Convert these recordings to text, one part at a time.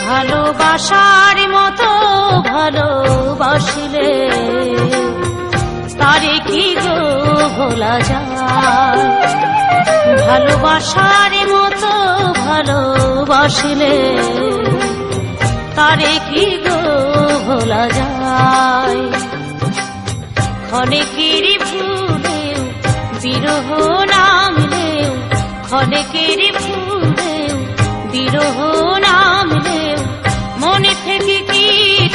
ভালোবাসার মতো ভালোবাসিলে তারে কি গো ভোলা যায়। ভালোবাসার মতো ভালোবাসিলে তারে কি গো ভোলা যায়। ক্ষণেকের ভুলেও বিরহ নামলেও, ক্ষণেকের ভুলেও বিরহ নামলেও মনে থেকে কি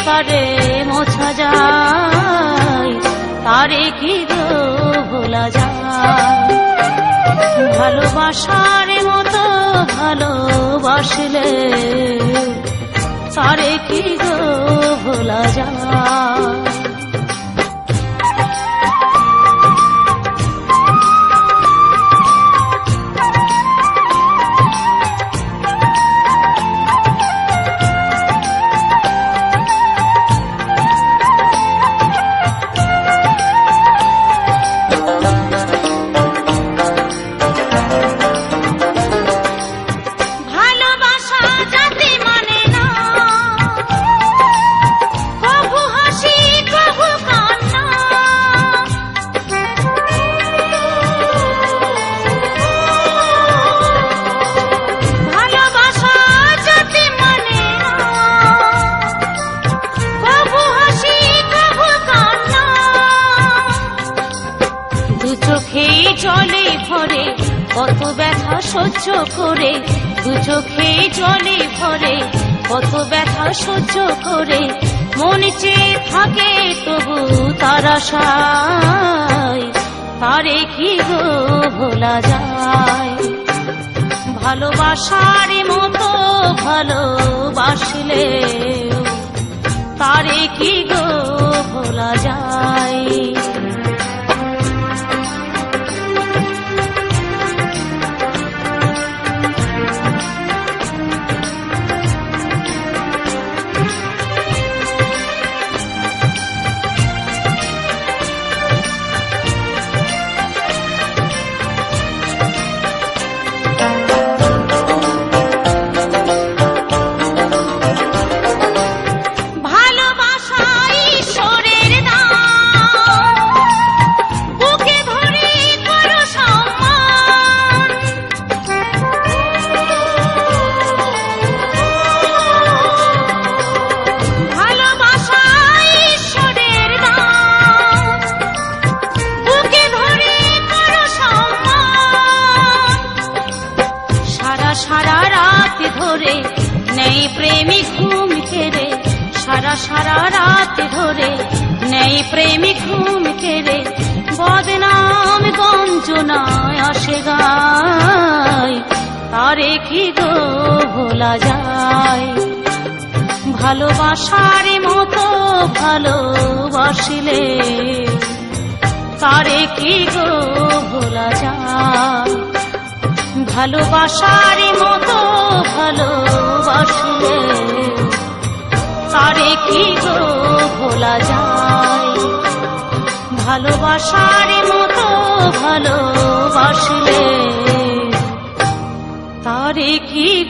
তারে মোছা যায়। তারে কি গো ভোলা যায়। ভালোবাসার মতো ভালোবাসলে তারে কি গো ভোলা যায়। জলে ভরে কত ব্যথা সহ্য করে, দু চোখে জলে ভরে কত ব্যথা সহ্য করে মন চেয়ে থাকে তবু তার আশায়। তারে কি গো ভোলা যায়। ভালোবাসার মতো ভালোবাসলে তারে কি গো ভোলা যায়। সারা রাত ধরে নেই প্রেমিক ঘুম কেড়ে, সারা সারা রাত ধরে নেই প্রেমিক ঘুম কেড়ে বদনাম গঞ্জনায় আসে গায়। তারে কি গো ভোলা যায়। ভালোবাসার মতো ভালোবাসিলে তারে কি গো ভোলা যায়। ভালোবাসার মতো ভালোবাসলে তারে কি গো ভোলা যায়। ভালোবাসার মতো ভালোবাসলে তারে কি